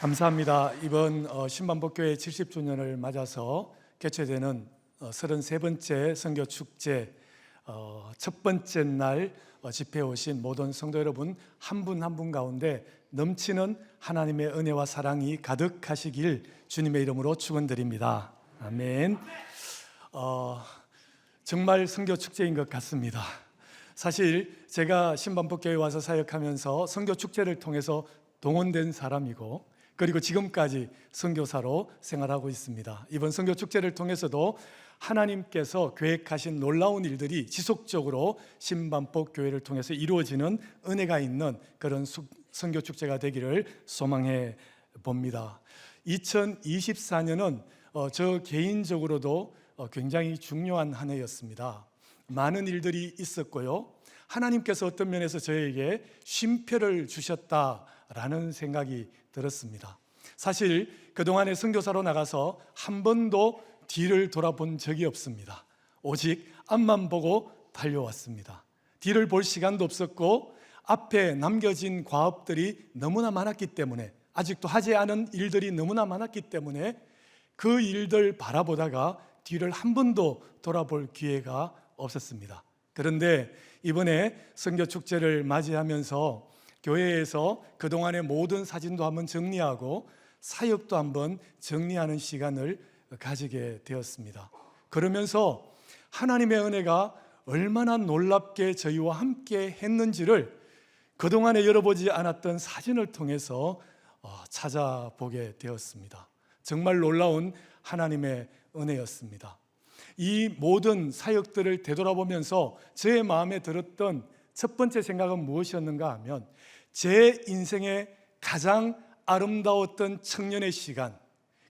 감사합니다. 이번 신반복교회 70주년을 맞아서 개최되는 33번째 선교축제 첫 번째 날 집회에 오신 모든 성도 여러분 한 분 한 분 가운데 넘치는 하나님의 은혜와 사랑이 가득하시길 주님의 이름으로 축원드립니다. 아멘. 정말 선교축제인 것 같습니다. 사실 제가 신반복교회에 와서 사역하면서 선교축제를 통해서 동원된 사람이고, 그리고 지금까지 선교사로 생활하고 있습니다. 이번 선교축제를 통해서도 하나님께서 계획하신 놀라운 일들이 지속적으로 신반복교회를 통해서 이루어지는 은혜가 있는 그런 선교축제가 되기를 소망해 봅니다. 2024년은 저 개인적으로도 굉장히 중요한 한 해였습니다. 많은 일들이 있었고요, 하나님께서 어떤 면에서 저에게 쉼표를 주셨다라는 생각이 들었습니다. 사실 그동안에 선교사로 나가서 한 번도 뒤를 돌아본 적이 없습니다. 오직 앞만 보고 달려왔습니다. 뒤를 볼 시간도 없었고, 앞에 남겨진 과업들이 너무나 많았기 때문에, 아직도 하지 않은 일들이 너무나 많았기 때문에 그 일들 바라보다가 뒤를 한 번도 돌아볼 기회가 없었습니다. 그런데 이번에 선교축제를 맞이하면서 교회에서 그동안의 모든 사진도 한번 정리하고 사역도 한번 정리하는 시간을 가지게 되었습니다. 그러면서 하나님의 은혜가 얼마나 놀랍게 저희와 함께 했는지를 그동안에 열어보지 않았던 사진을 통해서 찾아보게 되었습니다. 정말 놀라운 하나님의 은혜였습니다. 이 모든 사역들을 되돌아보면서 제 마음에 들었던 첫 번째 생각은 무엇이었는가 하면, 제 인생의 가장 아름다웠던 청년의 시간,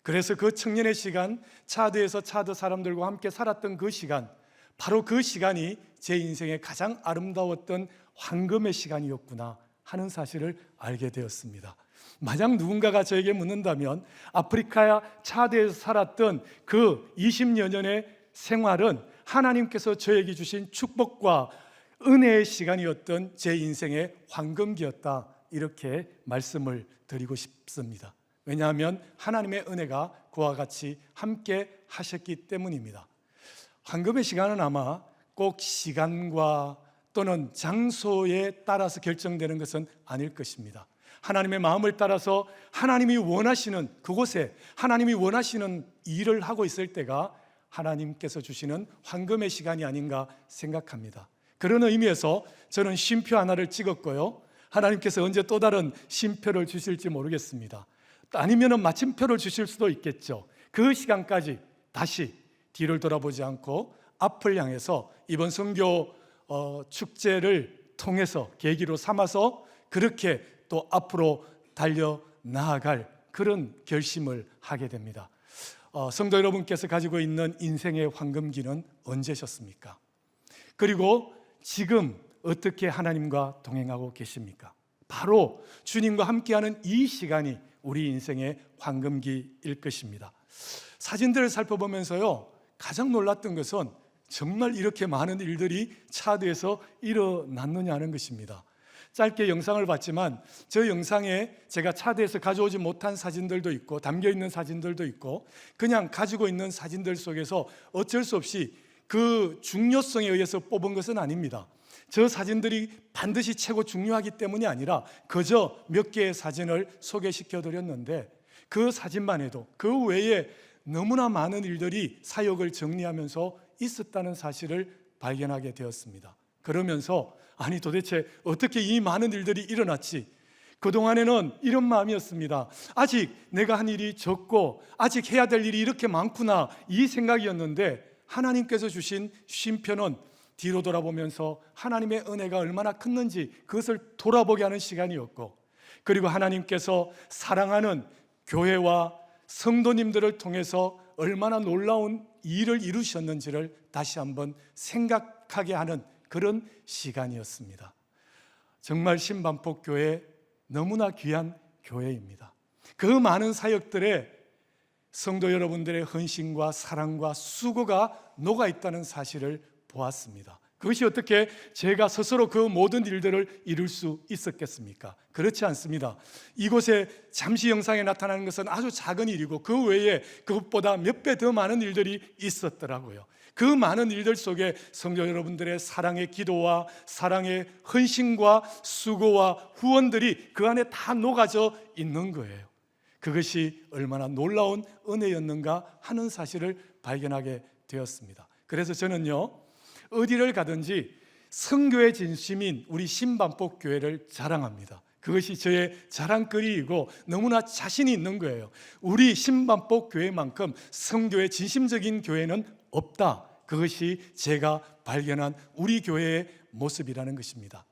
그래서 그 청년의 시간, 차드에서 차드 사람들과 함께 살았던 그 시간, 바로 그 시간이 제 인생의 가장 아름다웠던 황금의 시간이었구나 하는 사실을 알게 되었습니다. 만약 누군가가 저에게 묻는다면 아프리카 차드에서 살았던 그 20여 년의 생활은 하나님께서 저에게 주신 축복과 은혜의 시간이었던 제 인생의 황금기였다, 이렇게 말씀을 드리고 싶습니다. 왜냐하면 하나님의 은혜가 그와 같이 함께 하셨기 때문입니다. 황금의 시간은 아마 꼭 시간과 또는 장소에 따라서 결정되는 것은 아닐 것입니다. 하나님의 마음을 따라서 하나님이 원하시는 그곳에 하나님이 원하시는 일을 하고 있을 때가 하나님께서 주시는 황금의 시간이 아닌가 생각합니다. 그런 의미에서 저는 쉼표 하나를 찍었고요, 하나님께서 언제 또 다른 쉼표를 주실지 모르겠습니다. 아니면 마침표를 주실 수도 있겠죠. 그 시간까지 다시 뒤를 돌아보지 않고 앞을 향해서 이번 선교 축제를 통해서 계기로 삼아서 그렇게 또 앞으로 달려 나아갈 그런 결심을 하게 됩니다. 성도 여러분께서 가지고 있는 인생의 황금기는 언제셨습니까? 그리고 지금 어떻게 하나님과 동행하고 계십니까? 바로 주님과 함께하는 이 시간이 우리 인생의 황금기일 것입니다. 사진들을 살펴보면서요, 가장 놀랐던 것은 정말 이렇게 많은 일들이 차드에서 일어났느냐는 것입니다. 짧게 영상을 봤지만 저 영상에 제가 차드에서 가져오지 못한 사진들도 있고, 담겨있는 사진들도 있고, 그냥 가지고 있는 사진들 속에서 어쩔 수 없이 그 중요성에 의해서 뽑은 것은 아닙니다. 저 사진들이 반드시 최고 중요하기 때문이 아니라 그저 몇 개의 사진을 소개시켜 드렸는데, 그 사진만 해도 그 외에 너무나 많은 일들이 사역을 정리하면서 있었다는 사실을 발견하게 되었습니다. 그러면서 아니 도대체 어떻게 이 많은 일들이 일어났지? 그동안에는 이런 마음이었습니다. 아직 내가 한 일이 적고 아직 해야 될 일이 이렇게 많구나, 이 생각이었는데, 하나님께서 주신 쉼표는 뒤로 돌아보면서 하나님의 은혜가 얼마나 컸는지 그것을 돌아보게 하는 시간이었고, 그리고 하나님께서 사랑하는 교회와 성도님들을 통해서 얼마나 놀라운 일을 이루셨는지를 다시 한번 생각하게 하는 그런 시간이었습니다. 정말 신반복교회 너무나 귀한 교회입니다. 그 많은 사역들에 성도 여러분들의 헌신과 사랑과 수고가 녹아있다는 사실을 보았습니다. 그것이 어떻게 제가 스스로 그 모든 일들을 이룰 수 있었겠습니까? 그렇지 않습니다. 이곳에 잠시 영상에 나타나는 것은 아주 작은 일이고 그 외에 그것보다 몇 배 더 많은 일들이 있었더라고요. 그 많은 일들 속에 성도 여러분들의 사랑의 기도와 사랑의 헌신과 수고와 후원들이 그 안에 다 녹아져 있는 거예요. 그것이 얼마나 놀라운 은혜였는가 하는 사실을 발견하게 되었습니다. 그래서 저는요, 어디를 가든지 선교의 진심인 우리 신반복 교회를 자랑합니다. 그것이 저의 자랑거리이고 너무나 자신이 있는 거예요. 우리 신반복 교회만큼 선교의 진심적인 교회는 없다. 그것이 제가 발견한 우리 교회의 모습이라는 것입니다.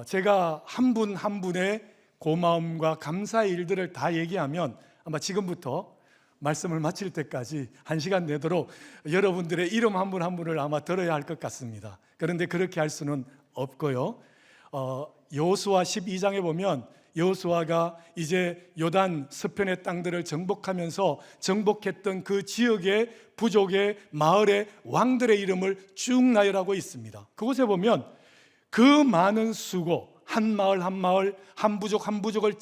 제가 한 분 한 분의 고마움과 감사의 일들을 다 얘기하면 아마 지금부터 말씀을 마칠 때까지 1시간 내도록 여러분들의 이름 한 분 한 분을 아마 들어야 할 것 같습니다. 그런데 그렇게 할 수는 없고요. 여호수아 12장에 보면 여호수아가 이제 요단 서편의 땅들을 정복하면서 정복했던 그 지역의 부족의 마을의 왕들의 이름을 쭉 나열하고 있습니다. 그곳에 보면 그 많은 수고, 한 마을 한 마을, 한 부족 한 부족을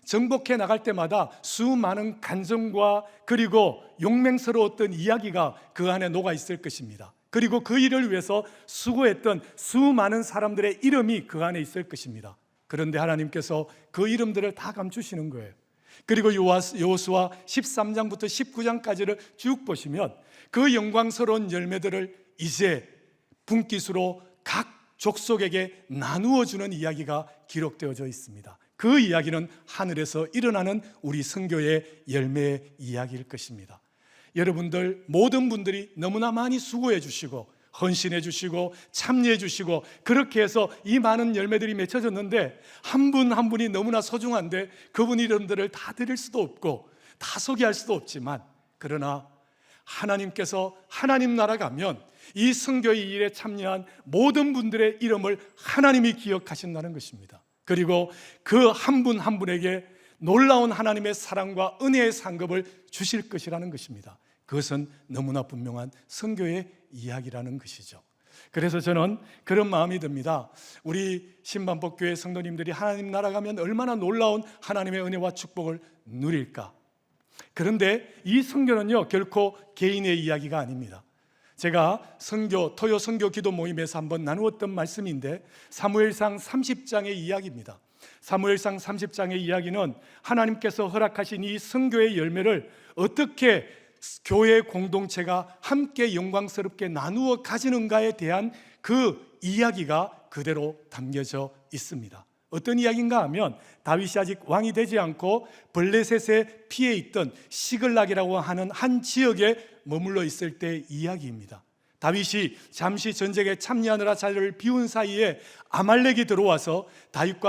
정복해 나갈 때마다 수많은 간증과 그리고 용맹스러웠던 이야기가 그 안에 녹아 있을 것입니다. 그리고 그 일을 위해서 수고했던 수많은 사람들의 이름이 그 안에 있을 것입니다. 그런데 하나님께서 그 이름들을 다 감추시는 거예요. 그리고 여호수아 13장부터 19장까지를 쭉 보시면 그 영광스러운 열매들을 이제 분깃으로 각 족속에게 나누어 주는 이야기가 기록되어져 있습니다. 그 이야기는 하늘에서 일어나는 우리 선교의 열매의 이야기일 것입니다. 여러분들 모든 분들이 너무나 많이 수고해 주시고 헌신해 주시고 참여해 주시고 그렇게 해서 이 많은 열매들이 맺혀졌는데 한 분 한 분이 너무나 소중한데 그분 이름들을 다 드릴 수도 없고 다 소개할 수도 없지만 그러나 하나님께서 하나님 나라 가면 이 선교의 일에 참여한 모든 분들의 이름을 하나님이 기억하신다는 것입니다. 그리고 그 한 분 한 분에게 놀라운 하나님의 사랑과 은혜의 상급을 주실 것이라는 것입니다. 그것은 너무나 분명한 선교의 이야기라는 것이죠. 그래서 저는 그런 마음이 듭니다. 우리 신반복교회 성도님들이 하나님 나라 가면 얼마나 놀라운 하나님의 은혜와 축복을 누릴까. 그런데 이 선교는요 결코 개인의 이야기가 아닙니다. 제가 토요 선교 기도 모임에서 한번 나누었던 말씀인데 사무엘상 30장의 이야기입니다. 사무엘상 30장의 이야기는 하나님께서 허락하신 이 선교의 열매를 어떻게 교회 공동체가 함께 영광스럽게 나누어 가지는가에 대한 그 이야기가 그대로 담겨져 있습니다. 어떤 이야기인가 하면 다윗이 아직 왕이 되지 않고 블레셋에 피해 있던 시글락이라고 하는 한 지역에 머물러 있을 때 이야기입니다. 다윗이 잠시 전쟁에 참여하느라 자리를 비운 사이에 아말렉이 들어와서 다윗의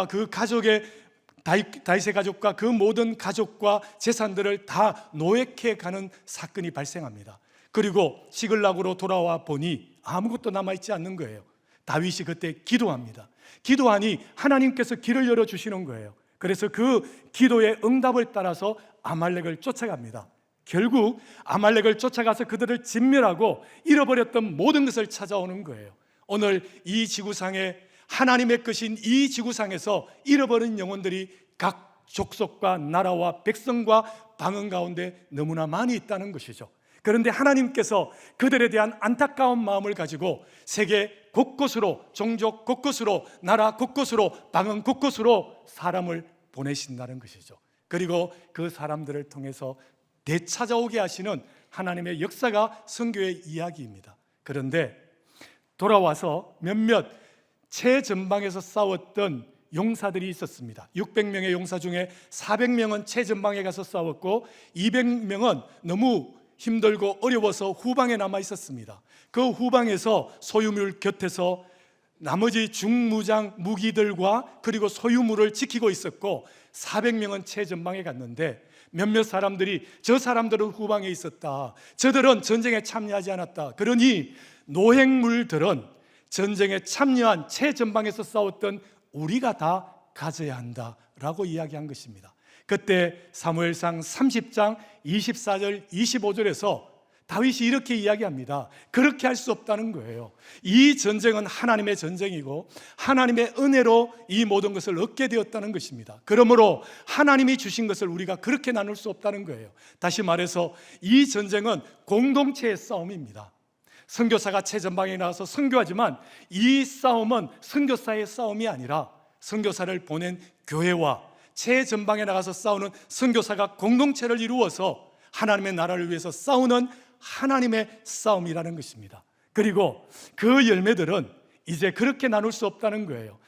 가족과 그 모든 가족과 재산들을 다 노획해 가는 사건이 발생합니다. 그리고 시글락으로 돌아와 보니 아무것도 남아있지 않는 거예요. 다윗이 그때 기도합니다. 기도하니 하나님께서 길을 열어주시는 거예요. 그래서 그 기도의 응답을 따라서 아말렉을 쫓아갑니다. 결국 아말렉을 쫓아가서 그들을 진멸하고 잃어버렸던 모든 것을 찾아오는 거예요. 오늘 이 지구상에 하나님의 것인 이 지구상에서 잃어버린 영혼들이 각 족속과 나라와 백성과 방언 가운데 너무나 많이 있다는 것이죠. 그런데 하나님께서 그들에 대한 안타까운 마음을 가지고 세계 곳곳으로, 종족 곳곳으로, 나라 곳곳으로, 방언 곳곳으로 사람을 보내신다는 것이죠. 그리고 그 사람들을 통해서 되찾아오게 하시는 하나님의 역사가 선교의 이야기입니다. 그런데 돌아와서 몇몇 최전방에서 싸웠던 용사들이 있었습니다. 600명의 용사 중에 400명은 최전방에 가서 싸웠고 200명은 너무 힘들고 어려워서 후방에 남아 있었습니다. 그 후방에서 소유물 곁에서 나머지 중무장 무기들과 그리고 소유물을 지키고 있었고 400명은 최전방에 갔는데 몇몇 사람들이 저 사람들은 후방에 있었다, 저들은 전쟁에 참여하지 않았다, 그러니 노획물들은 전쟁에 참여한 최전방에서 싸웠던 우리가 다 가져야 한다라고 이야기한 것입니다. 그때 사무엘상 30장 24절 25절에서 다윗이 이렇게 이야기합니다. 그렇게 할 수 없다는 거예요. 이 전쟁은 하나님의 전쟁이고 하나님의 은혜로 이 모든 것을 얻게 되었다는 것입니다. 그러므로 하나님이 주신 것을 우리가 그렇게 나눌 수 없다는 거예요. 다시 말해서 이 전쟁은 공동체의 싸움입니다. 선교사가 최전방에 나와서 선교하지만 이 싸움은 선교사의 싸움이 아니라 선교사를 보낸 교회와 최전방에 나가서 싸우는 선교사가 공동체를 이루어서 하나님의 나라를 위해서 싸우는 하나님의 싸움이라는 것입니다. 그리고 그 열매들은 이제 그렇게 나눌 수 없다는 거예요.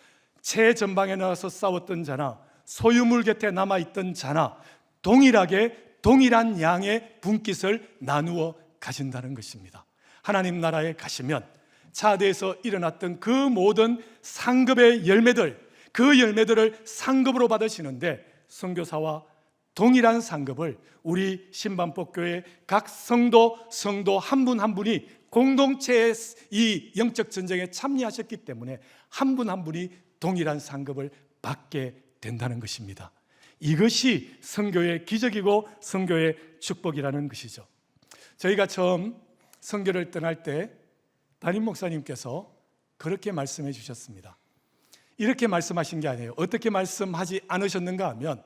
최전방에 나가서 싸웠던 자나 소유물 곁에 남아있던 자나 동일한 양의 분깃을 나누어 가진다는 것입니다. 하나님 나라에 가시면 차대에서 일어났던 그 모든 상급의 열매들, 그 열매들을 상급으로 받으시는데 선교사와 동일한 상급을 우리 신반복교회 각 성도 한 분 한 분이 공동체의 이 영적 전쟁에 참여하셨기 때문에 한 분 한 분이 동일한 상급을 받게 된다는 것입니다. 이것이 선교의 기적이고 선교의 축복이라는 것이죠. 저희가 처음 선교를 떠날 때 담임 목사님께서 그렇게 말씀해 주셨습니다. 이렇게 말씀하신 게 아니에요. 어떻게 말씀하지 않으셨는가 하면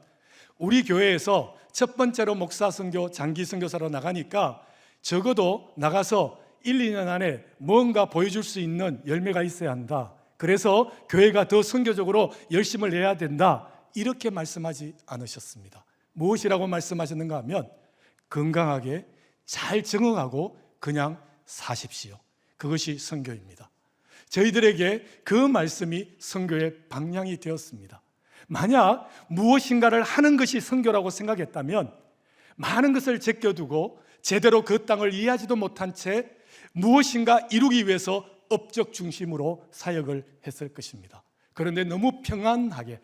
우리 교회에서 첫 번째로 목사 선교, 장기 선교사로 나가니까 적어도 나가서 1, 2년 안에 뭔가 보여줄 수 있는 열매가 있어야 한다. 그래서 교회가 더 선교적으로 열심을 내야 된다. 이렇게 말씀하지 않으셨습니다. 무엇이라고 말씀하셨는가 하면 건강하게 잘 적응하고 그냥 사십시오. 그것이 선교입니다. 저희들에게 그 말씀이 선교의 방향이 되었습니다. 만약 무엇인가를 하는 것이 선교라고 생각했다면 많은 것을 제껴두고 제대로 그 땅을 이해하지도 못한 채 무엇인가 이루기 위해서 업적 중심으로 사역을 했을 것입니다. 그런데 너무 평강하게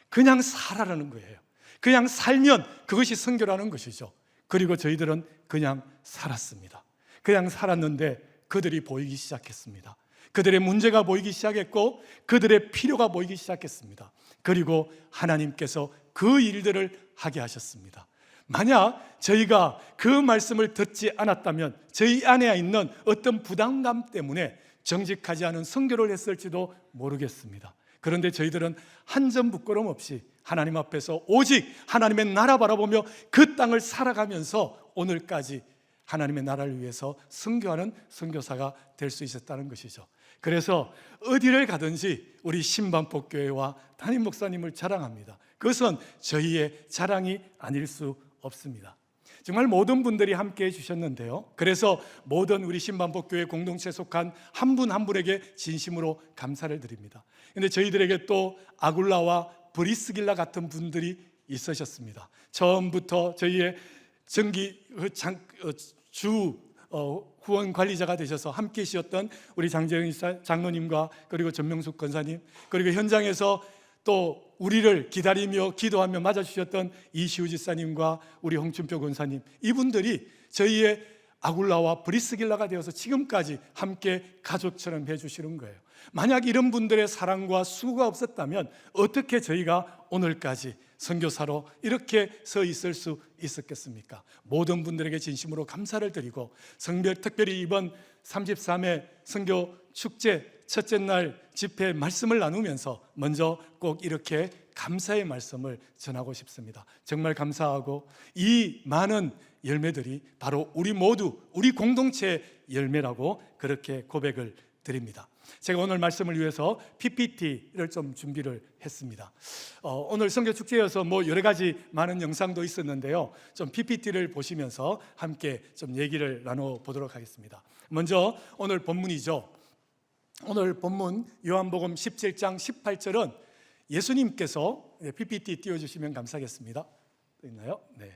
그냥 살아라는 거예요. 그냥 살면 그것이 선교라는 것이죠. 그리고 저희들은 그냥 살았습니다. 그냥 살았는데 그들이 보이기 시작했습니다. 그들의 문제가 보이기 시작했고 그들의 필요가 보이기 시작했습니다. 그리고 하나님께서 그 일들을 하게 하셨습니다. 만약 저희가 그 말씀을 듣지 않았다면 저희 안에 있는 어떤 부담감 때문에 정직하지 않은 선교를 했을지도 모르겠습니다. 그런데 저희들은 한 점 부끄럼 없이 하나님 앞에서 오직 하나님의 나라 바라보며 그 땅을 살아가면서 오늘까지 하나님의 나라를 위해서 선교하는 선교사가 될 수 있었다는 것이죠. 그래서 어디를 가든지 우리 신반복교회와 담임 목사님을 자랑합니다. 그것은 저희의 자랑이 아닐 수 없습니다. 정말 모든 분들이 함께 해주셨는데요. 그래서 모든 우리 신반복교회 공동체에 속한 한 분 한 분에게 진심으로 감사를 드립니다. 그런데 저희들에게 또 아굴라와 브리스길라 같은 분들이 있으셨습니다. 처음부터 저희의 정기 후원 관리자가 되셔서 함께 계셨던 우리 장재영 장로님과 그리고 전명숙 권사님, 그리고 현장에서 또 우리를 기다리며 기도하며 맞아주셨던 이시우 지사님과 우리 홍춘표 권사님, 이분들이 저희의 아굴라와 브리스길라가 되어서 지금까지 함께 가족처럼 해주시는 거예요. 만약 이런 분들의 사랑과 수고가 없었다면 어떻게 저희가 오늘까지 선교사로 이렇게 서 있을 수 있었겠습니까? 모든 분들에게 진심으로 감사를 드리고 특별히 이번 33회 선교 축제 첫째 날 집회 말씀을 나누면서 먼저 꼭 이렇게 감사의 말씀을 전하고 싶습니다. 정말 감사하고 이 많은 열매들이 바로 우리 모두 우리 공동체의 열매라고 그렇게 고백을 드립니다. 제가 오늘 말씀을 위해서 PPT를 좀 준비를 했습니다. 오늘 선교축제여서 여러 가지 많은 영상도 있었는데요. 좀 PPT를 보시면서 함께 좀 얘기를 나눠보도록 하겠습니다. 먼저 오늘 본문이죠. 오늘 본문 요한복음 17장 18절은 예수님께서 PPT 띄워주시면 감사하겠습니다. 또 있나요? 네.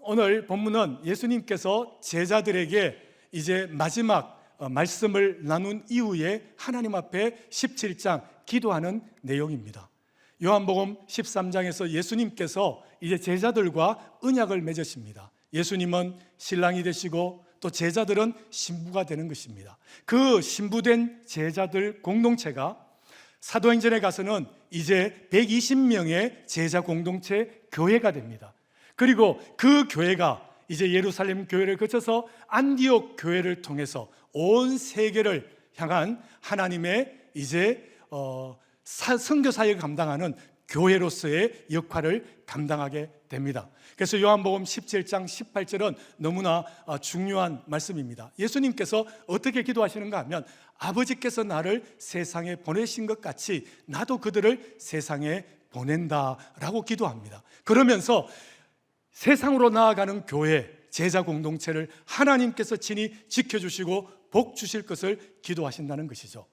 오늘 본문은 예수님께서 제자들에게 이제 마지막 말씀을 나눈 이후에 하나님 앞에 17장 기도하는 내용입니다. 요한복음 13장에서 예수님께서 이제 제자들과 언약을 맺으십니다. 예수님은 신랑이 되시고 또 제자들은 신부가 되는 것입니다. 그 신부된 제자들 공동체가 사도행전에 가서는 이제 120명의 제자 공동체 교회가 됩니다. 그리고 그 교회가 이제 예루살렘 교회를 거쳐서 안디옥 교회를 통해서 온 세계를 향한 하나님의 이제 선교 사역을 감당하는 교회로서의 역할을 감당하게 됩니다. 그래서 요한복음 17장 18절은 너무나 중요한 말씀입니다. 예수님께서 어떻게 기도하시는가 하면 아버지께서 나를 세상에 보내신 것 같이 나도 그들을 세상에 보낸다라고 기도합니다. 그러면서 세상으로 나아가는 교회, 제자 공동체를 하나님께서 친히 지켜주시고 복 주실 것을 기도하신다는 것이죠.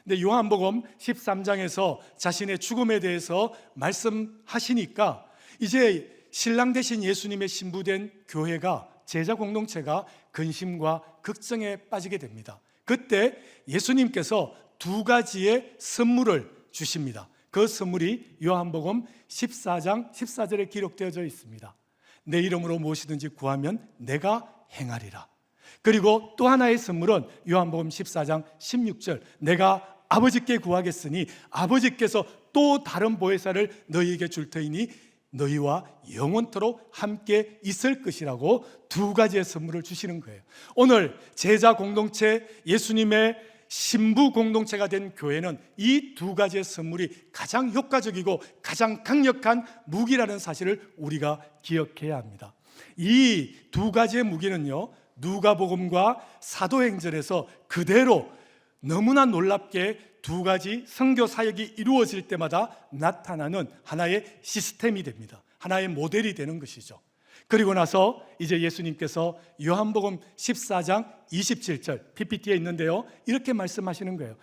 근데 요한복음 13장에서 자신의 죽음에 대해서 말씀하시니까 이제 신랑 되신 예수님의 신부된 교회가, 제자 공동체가 근심과 걱정에 빠지게 됩니다. 그때 예수님께서 두 가지의 선물을 주십니다. 그 선물이 요한복음 14장 14절에 기록되어져 있습니다. 내 이름으로 무엇이든지 구하면 내가 행하리라. 그리고 또 하나의 선물은 요한복음 14장 16절, 내가 아버지께 구하겠으니 아버지께서 또 다른 보혜사를 너희에게 줄 터이니 너희와 영원토록 함께 있을 것이라고 두 가지의 선물을 주시는 거예요. 오늘 제자 공동체, 예수님의 신부 공동체가 된 교회는 이 두 가지의 선물이 가장 효과적이고 가장 강력한 무기라는 사실을 우리가 기억해야 합니다. 이 두 가지의 무기는요, 누가복음과 사도행전에서 그대로 너무나 놀랍게 두 가지 선교 사역이 이루어질 때마다 나타나는 하나의 시스템이 됩니다. 하나의 모델이 되는 것이죠. 그리고 나서 이제 예수님께서 요한복음 14장 27절 PPT에 있는데요, 이렇게 말씀하시는 거예요.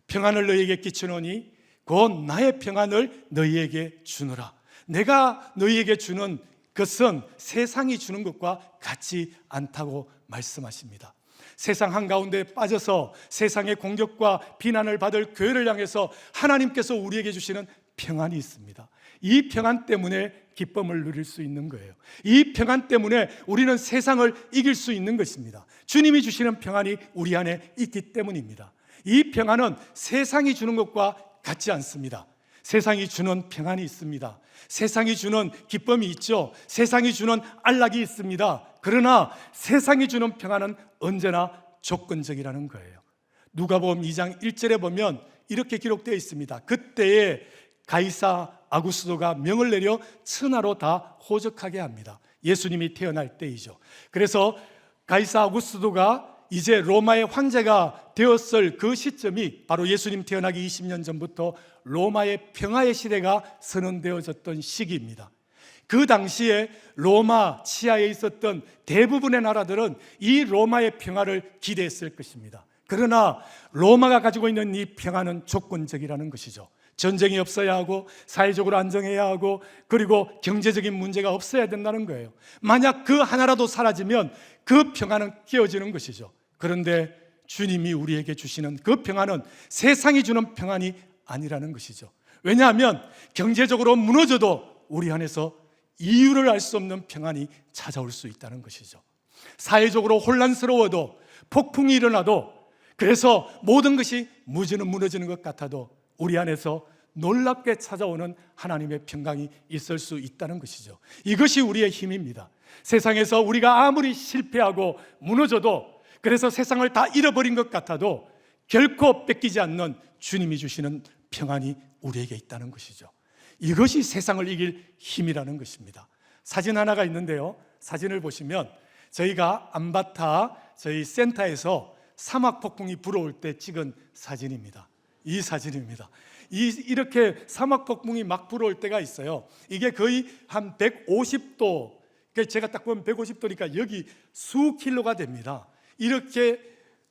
평안을 너희에게 끼치노니 곧 나의 평안을 너희에게 주노라. 내가 너희에게 주는 것은 세상이 주는 것과 같지 않다고 말씀하십니다. 세상 한가운데 빠져서 세상의 공격과 비난을 받을 교회를 향해서 하나님께서 우리에게 주시는 평안이 있습니다. 이 평안 때문에 기쁨을 누릴 수 있는 거예요. 이 평안 때문에 우리는 세상을 이길 수 있는 것입니다. 주님이 주시는 평안이 우리 안에 있기 때문입니다. 이 평안은 세상이 주는 것과 같지 않습니다. 세상이 주는 평안이 있습니다. 세상이 주는 기쁨이 있죠. 세상이 주는 안락이 있습니다. 그러나 세상이 주는 평안은 언제나 조건적이라는 거예요. 누가복음 2장 1절에 보면 이렇게 기록되어 있습니다. 그때에 가이사 아구스도가 명을 내려 천하로 다 호적하게 합니다. 예수님이 태어날 때이죠. 그래서 가이사 아구스도가 이제 로마의 황제가 되었을 그 시점이 바로 예수님 태어나기 20년 전부터 로마의 평화의 시대가 선언되어졌던 시기입니다. 그 당시에 로마 치하에 있었던 대부분의 나라들은 이 로마의 평화를 기대했을 것입니다. 그러나 로마가 가지고 있는 이 평화는 조건적이라는 것이죠. 전쟁이 없어야 하고 사회적으로 안정해야 하고 그리고 경제적인 문제가 없어야 된다는 거예요. 만약 그 하나라도 사라지면 그 평화는 깨어지는 것이죠. 그런데 주님이 우리에게 주시는 그 평안은 세상이 주는 평안이 아니라는 것이죠. 왜냐하면 경제적으로 무너져도 우리 안에서 이유를 알 수 없는 평안이 찾아올 수 있다는 것이죠. 사회적으로 혼란스러워도 폭풍이 일어나도 그래서 모든 것이 무너지는 것 같아도 우리 안에서 놀랍게 찾아오는 하나님의 평강이 있을 수 있다는 것이죠. 이것이 우리의 힘입니다. 세상에서 우리가 아무리 실패하고 무너져도 그래서 세상을 다 잃어버린 것 같아도 결코 뺏기지 않는 주님이 주시는 평안이 우리에게 있다는 것이죠. 이것이 세상을 이길 힘이라는 것입니다. 사진 하나가 있는데요, 사진을 보시면 저희가 암바타 저희 센터에서 사막 폭풍이 불어올 때 찍은 사진입니다. 이 사진입니다. 이렇게 사막 폭풍이 막 불어올 때가 있어요. 이게 거의 한 150도, 제가 딱 보면 150도니까 여기 수 킬로가 됩니다. 이렇게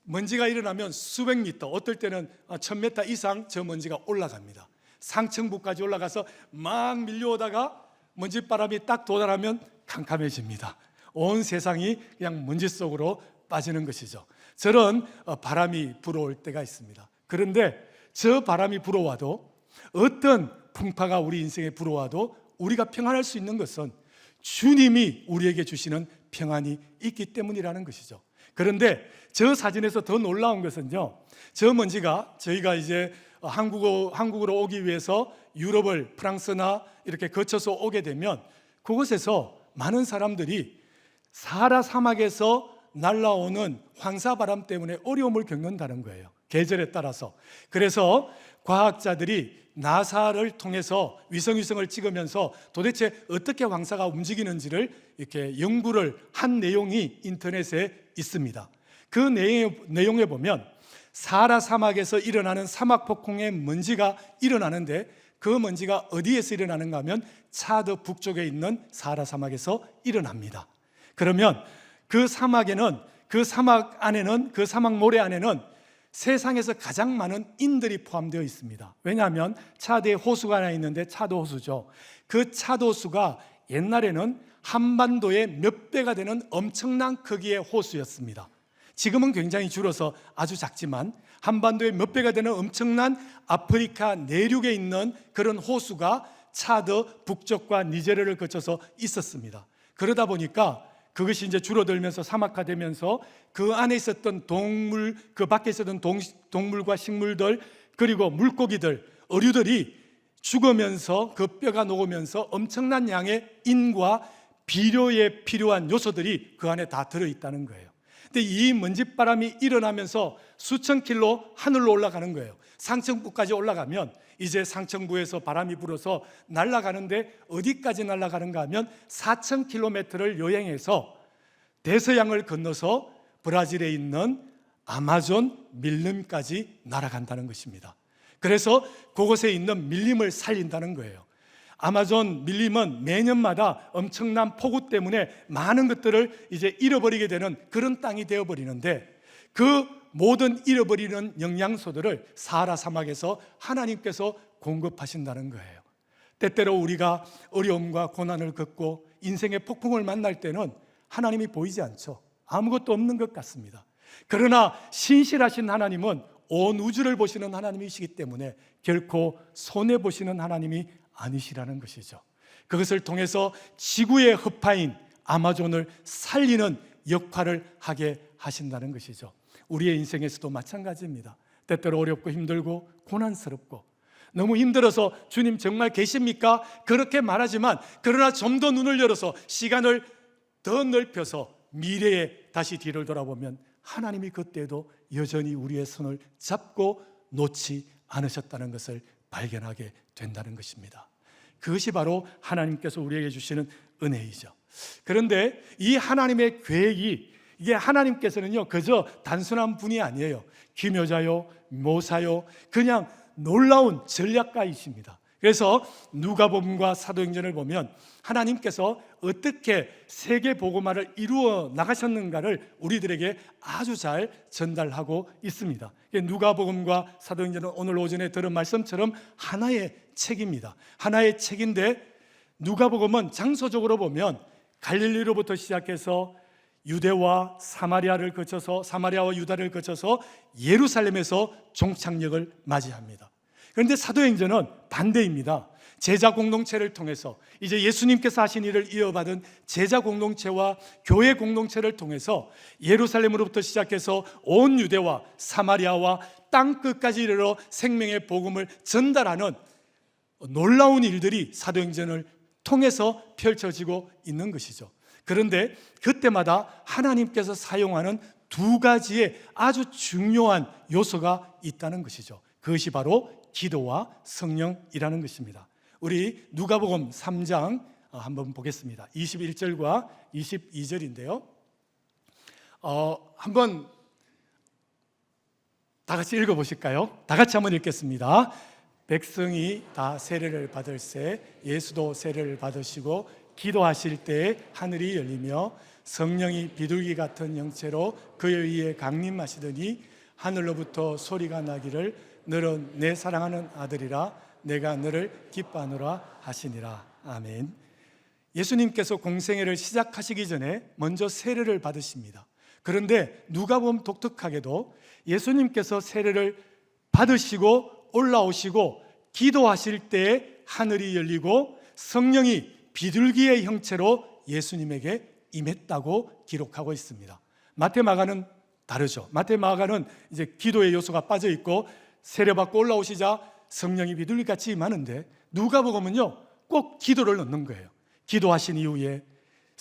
먼지가 일어나면 수백 미터, 어떨 때는 1000m 이상 저 먼지가 올라갑니다. 상층부까지 올라가서 막 밀려오다가 먼지바람이 딱 도달하면 캄캄해집니다. 온 세상이 그냥 먼지 속으로 빠지는 것이죠. 저런 바람이 불어올 때가 있습니다. 그런데 저 바람이 불어와도, 어떤 풍파가 우리 인생에 불어와도 우리가 평안할 수 있는 것은 주님이 우리에게 주시는 평안이 있기 때문이라는 것이죠. 그런데 저 사진에서 더 놀라운 것은요, 저 먼지가 저희가 이제 한국으로 오기 위해서 유럽을 프랑스나 이렇게 거쳐서 오게 되면 그곳에서 많은 사람들이 사하라 사막에서 날아오는 황사바람 때문에 어려움을 겪는다는 거예요. 계절에 따라서. 그래서 과학자들이 나사를 통해서 위성을 찍으면서 도대체 어떻게 황사가 움직이는지를 이렇게 연구를 한 내용이 인터넷에 있습니다. 그 내용에 보면 사하라 사막에서 일어나는 사막 폭풍의 먼지가 일어나는데, 그 먼지가 어디에서 일어나는가 하면 차드 북쪽에 있는 사하라 사막에서 일어납니다. 그러면 그 사막에는, 그 사막 안에는, 그 사막 모래 안에는 세상에서 가장 많은 인들이 포함되어 있습니다. 왜냐하면 차드에 호수가 하나 있는데 차드 호수죠. 그 차드 호수가 옛날에는 한반도의 몇 배가 되는 엄청난 크기의 호수였습니다. 지금은 굉장히 줄어서 아주 작지만 한반도의 몇 배가 되는 엄청난 아프리카 내륙에 있는 그런 호수가 차드 북쪽과 니제르를 거쳐서 있었습니다. 그러다 보니까 그것이 이제 줄어들면서 사막화되면서 그 안에 있었던 동물, 그 밖에 있었던 동물과 식물들, 그리고 물고기들, 어류들이 죽으면서 그 뼈가 녹으면서 엄청난 양의 인과 비료에 필요한 요소들이 그 안에 다 들어있다는 거예요. 근데 이 먼지바람이 일어나면서 수천 킬로 하늘로 올라가는 거예요. 상층부까지 올라가면 이제 상층부에서 바람이 불어서 날아가는데 어디까지 날아가는가 하면 4,000km를 여행해서 대서양을 건너서 브라질에 있는 아마존 밀림까지 날아간다는 것입니다. 그래서 그곳에 있는 밀림을 살린다는 거예요. 아마존 밀림은 매년마다 엄청난 폭우 때문에 많은 것들을 이제 잃어버리게 되는 그런 땅이 되어버리는데, 그 모든 잃어버리는 영양소들을 사하라 사막에서 하나님께서 공급하신다는 거예요. 때때로 우리가 어려움과 고난을 겪고 인생의 폭풍을 만날 때는 하나님이 보이지 않죠. 아무것도 없는 것 같습니다. 그러나 신실하신 하나님은 온 우주를 보시는 하나님이시기 때문에 결코 손해보시는 하나님이 아니시라는 것이죠. 그것을 통해서 지구의 허파인 아마존을 살리는 역할을 하게 하신다는 것이죠. 우리의 인생에서도 마찬가지입니다. 때때로 어렵고 힘들고 고난스럽고 너무 힘들어서 주님 정말 계십니까? 그렇게 말하지만, 그러나 좀 더 눈을 열어서 시간을 더 넓혀서 미래에 다시 뒤를 돌아보면 하나님이 그때도 여전히 우리의 손을 잡고 놓지 않으셨다는 것을 발견하게 된다는 것입니다. 그것이 바로 하나님께서 우리에게 주시는 은혜이죠. 그런데 이 하나님의 계획이, 이게 하나님께서는요 그저 단순한 분이 아니에요. 기묘자요, 모사요, 그냥 놀라운 전략가이십니다. 그래서 누가복음과 사도행전을 보면 하나님께서 어떻게 세계 복음화를 이루어 나가셨는가를 우리들에게 아주 잘 전달하고 있습니다. 누가복음과 사도행전은 오늘 오전에 들은 말씀처럼 하나의 책입니다. 하나의 책인데, 누가복음은 장소적으로 보면 갈릴리로부터 시작해서 유대와 사마리아를 거쳐서, 사마리아와 유다를 거쳐서 예루살렘에서 종착역을 맞이합니다. 그런데 사도행전은 반대입니다. 제자 공동체를 통해서 이제 예수님께서 하신 일을 이어받은 제자 공동체와 교회 공동체를 통해서 예루살렘으로부터 시작해서 온 유대와 사마리아와 땅 끝까지 이르러 생명의 복음을 전달하는 놀라운 일들이 사도행전을 통해서 펼쳐지고 있는 것이죠. 그런데 그때마다 하나님께서 사용하는 두 가지의 아주 중요한 요소가 있다는 것이죠. 그것이 바로 기도와 성령이라는 것입니다. 우리 누가복음 3장 한번 보겠습니다. 21절과 22절인데요. 한번 다 같이 읽어보실까요? 다 같이 한번 읽겠습니다. 백성이 다 세례를 받을새 예수도 세례를 받으시고 기도하실 때 하늘이 열리며 성령이 비둘기 같은 형체로 그에 의해 강림하시더니 하늘로부터 소리가 나기를 너는 내 사랑하는 아들이라 내가 너를 기뻐하노라 하시니라. 아멘. 예수님께서 공생애를 시작하시기 전에 먼저 세례를 받으십니다. 그런데 누가복음 독특하게도 예수님께서 세례를 받으시고 올라오시고 기도하실 때에 하늘이 열리고 성령이 비둘기의 형체로 예수님에게 임했다고 기록하고 있습니다. 마태 마가는 다르죠. 마태 마가는 이제 기도의 요소가 빠져 있고 세례받고 올라오시자 성령이 비둘기같이 임하는데, 누가복음은요 꼭 기도를 넣는 거예요. 기도하신 이후에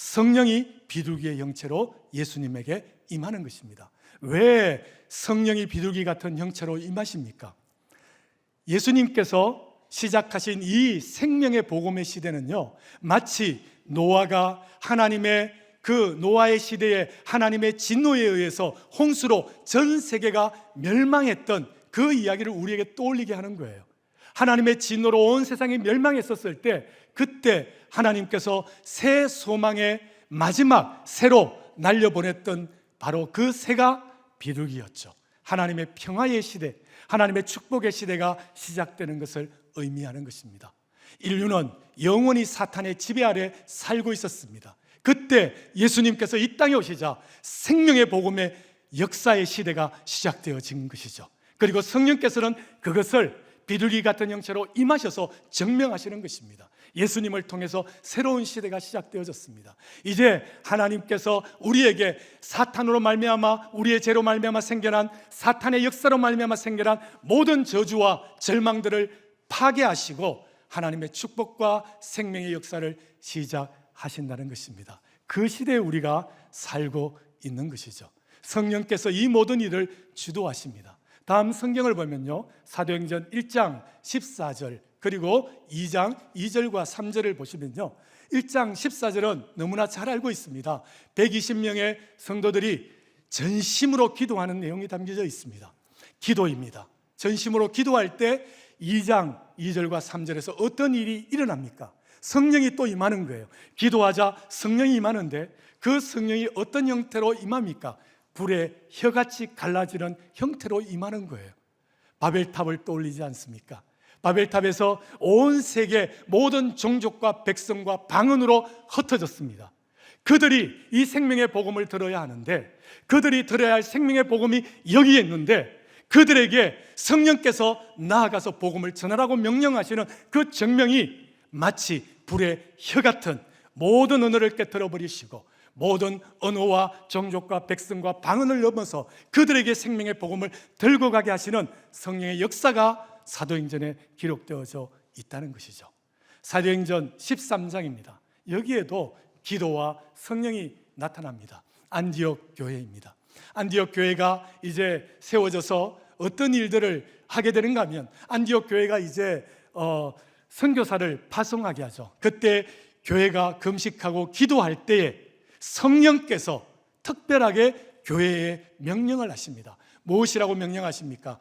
성령이 비둘기의 형체로 예수님에게 임하는 것입니다. 왜 성령이 비둘기 같은 형체로 임하십니까? 예수님께서 시작하신 이 생명의 복음의 시대는요, 마치 노아가 하나님의 그 노아의 시대에 하나님의 진노에 의해서 홍수로 전 세계가 멸망했던 그 이야기를 우리에게 떠올리게 하는 거예요. 하나님의 진노로 온 세상이 멸망했었을 때, 그때 하나님께서 새 소망의 마지막 새로 날려보냈던 바로 그 새가 비둘기였죠. 하나님의 평화의 시대, 하나님의 축복의 시대가 시작되는 것을 의미하는 것입니다. 인류는 영원히 사탄의 지배 아래 살고 있었습니다. 그때 예수님께서 이 땅에 오시자 생명의 복음의 역사의 시대가 시작되어진 것이죠. 그리고 성령께서는 그것을 비둘기 같은 형체로 임하셔서 증명하시는 것입니다. 예수님을 통해서 새로운 시대가 시작되어졌습니다. 이제 하나님께서 우리에게 사탄으로 말미암아, 우리의 죄로 말미암아 생겨난, 사탄의 역사로 말미암아 생겨난 모든 저주와 절망들을 파괴하시고 하나님의 축복과 생명의 역사를 시작하신다는 것입니다. 그 시대에 우리가 살고 있는 것이죠. 성령께서 이 모든 일을 주도하십니다. 다음 성경을 보면요, 사도행전 1장 14절 그리고 2장 2절과 3절을 보시면요, 1장 14절은 너무나 잘 알고 있습니다. 120명의 성도들이 전심으로 기도하는 내용이 담겨져 있습니다. 기도입니다. 전심으로 기도할 때 2장 2절과 3절에서 어떤 일이 일어납니까? 성령이 또 임하는 거예요. 기도하자 성령이 임하는데 그 성령이 어떤 형태로 임합니까? 불의 혀같이 갈라지는 형태로 임하는 거예요. 바벨탑을 떠올리지 않습니까? 바벨탑에서 온 세계 모든 종족과 백성과 방언으로 흩어졌습니다. 그들이 이 생명의 복음을 들어야 하는데, 그들이 들어야 할 생명의 복음이 여기에 있는데, 그들에게 성령께서 나아가서 복음을 전하라고 명령하시는 그 정명이 마치 불의 혀 같은 모든 언어를 깨뜨려 버리시고 모든 언어와 종족과 백성과 방언을 넘어서 그들에게 생명의 복음을 들고 가게 하시는 성령의 역사가 사도행전에 기록되어져 있다는 것이죠. 사도행전 13장입니다. 여기에도 기도와 성령이 나타납니다. 안디옥 교회입니다. 안디옥 교회가 이제 세워져서 어떤 일들을 하게 되는가 하면, 안디옥 교회가 이제 선교사를 파송하게 하죠. 그때 교회가 금식하고 기도할 때에 성령께서 특별하게 교회에 명령을 하십니다. 무엇이라고 명령하십니까?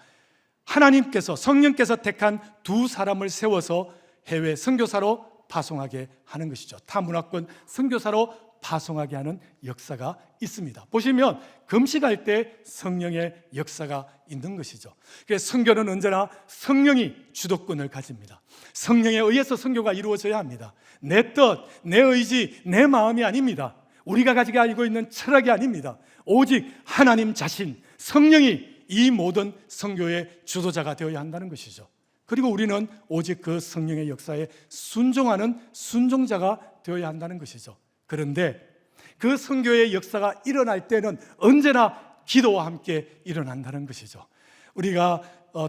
하나님께서, 성령께서 택한 두 사람을 세워서 해외 선교사로 파송하게 하는 것이죠. 타문화권 선교사로 파송하게 하는 역사가 있습니다. 보시면 금식할 때 성령의 역사가 있는 것이죠. 그래서 선교는 언제나 성령이 주도권을 가집니다. 성령에 의해서 선교가 이루어져야 합니다. 내 뜻, 내 의지, 내 마음이 아닙니다. 우리가 가지고 알고 있는 철학이 아닙니다. 오직 하나님 자신, 성령이 이 모든 선교의 주도자가 되어야 한다는 것이죠. 그리고 우리는 오직 그 성령의 역사에 순종하는 순종자가 되어야 한다는 것이죠. 그런데 그 선교의 역사가 일어날 때는 언제나 기도와 함께 일어난다는 것이죠. 우리가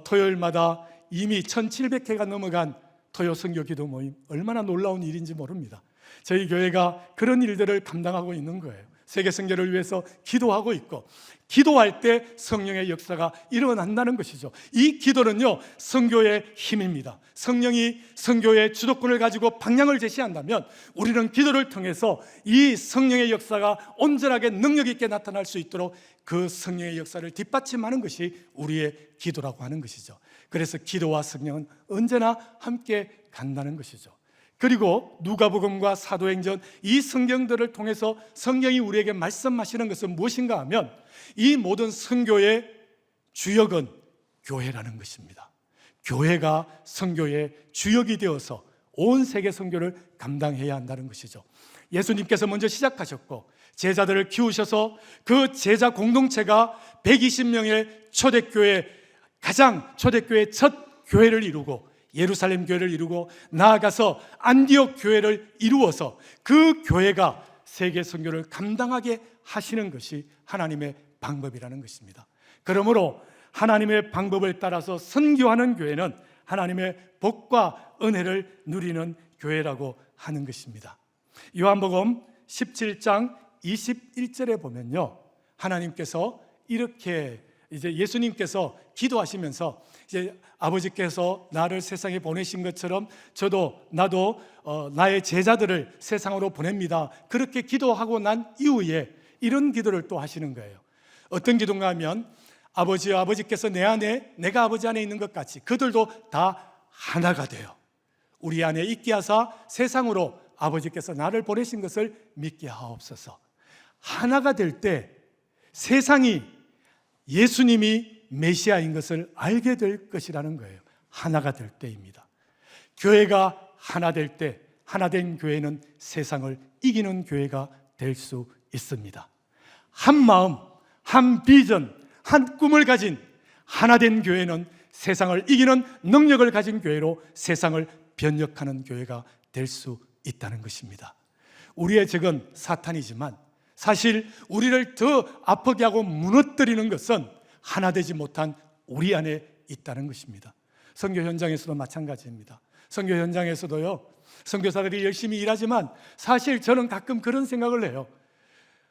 토요일마다 이미 1700회가 넘어간 토요 선교 기도 모임, 얼마나 놀라운 일인지 모릅니다. 저희 교회가 그런 일들을 감당하고 있는 거예요. 세계 선교를 위해서 기도하고 있고, 기도할 때 성령의 역사가 일어난다는 것이죠. 이 기도는요, 선교의 힘입니다. 성령이 선교의 주도권을 가지고 방향을 제시한다면 우리는 기도를 통해서 이 성령의 역사가 온전하게 능력 있게 나타날 수 있도록 그 성령의 역사를 뒷받침하는 것이 우리의 기도라고 하는 것이죠. 그래서 기도와 성령은 언제나 함께 간다는 것이죠. 그리고 누가복음과 사도행전, 이 성경들을 통해서 성경이 우리에게 말씀하시는 것은 무엇인가 하면, 이 모든 선교의 주역은 교회라는 것입니다. 교회가 선교의 주역이 되어서 온 세계 선교를 감당해야 한다는 것이죠. 예수님께서 먼저 시작하셨고 제자들을 키우셔서 그 제자 공동체가 120명의 초대교회, 가장 초대교회 첫 교회를 이루고 예루살렘 교회를 이루고 나아가서 안디옥 교회를 이루어서 그 교회가 세계 선교를 감당하게 하시는 것이 하나님의 방법이라는 것입니다. 그러므로 하나님의 방법을 따라서 선교하는 교회는 하나님의 복과 은혜를 누리는 교회라고 하는 것입니다. 요한복음 17장 21절에 보면요, 하나님께서 이렇게 이제 예수님께서 기도하시면서 이제 아버지께서 나를 세상에 보내신 것처럼 나도 나의 제자들을 세상으로 보냅니다. 그렇게 기도하고 난 이후에 이런 기도를 또 하시는 거예요. 어떤 기도인가 하면, 아버지께서 내 안에 내가 아버지 안에 있는 것 같이 그들도 다 하나가 되어 우리 안에 있게 하사 세상으로 아버지께서 나를 보내신 것을 믿게 하옵소서. 하나가 될 때 세상이 예수님이 메시아인 것을 알게 될 것이라는 거예요. 하나가 될 때입니다. 교회가 하나 될 때, 하나 된 교회는 세상을 이기는 교회가 될 수 있습니다. 한 마음, 한 비전, 한 꿈을 가진 하나 된 교회는 세상을 이기는 능력을 가진 교회로 세상을 변혁하는 교회가 될 수 있다는 것입니다. 우리의 적은 사탄이지만 사실 우리를 더 아프게 하고 무너뜨리는 것은 하나 되지 못한 우리 안에 있다는 것입니다. 선교 현장에서도 마찬가지입니다. 선교 현장에서도요, 선교사들이 열심히 일하지만 사실 저는 가끔 그런 생각을 해요.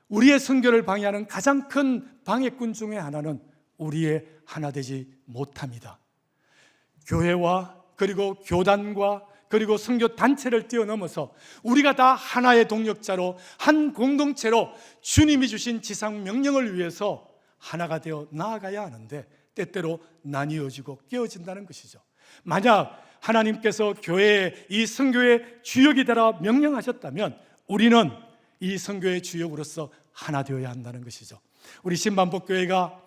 우리의 선교를 방해하는 가장 큰 방해꾼 중에 하나는 우리의 하나 되지 못함이다. 교회와 그리고 교단과 그리고 선교 단체를 뛰어넘어서 우리가 다 하나의 동력자로, 한 공동체로 주님이 주신 지상 명령을 위해서 하나가 되어 나아가야 하는데 때때로 나뉘어지고 깨어진다는 것이죠. 만약 하나님께서 교회에 이 선교의 주역이 되라 명령하셨다면 우리는 이 선교의 주역으로서 하나 되어야 한다는 것이죠. 우리 신반복교회가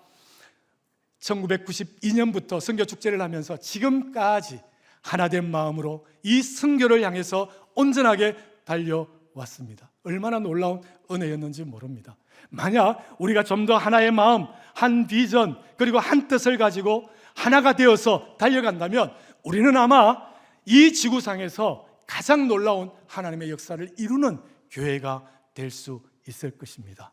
1992년부터 선교 축제를 하면서 지금까지 하나된 마음으로 이 선교를 향해서 온전하게 달려왔습니다. 얼마나 놀라운 은혜였는지 모릅니다. 만약 우리가 좀 더 하나의 마음, 한 비전, 그리고 한 뜻을 가지고 하나가 되어서 달려간다면 우리는 아마 이 지구상에서 가장 놀라운 하나님의 역사를 이루는 교회가 될 수 있을 것입니다.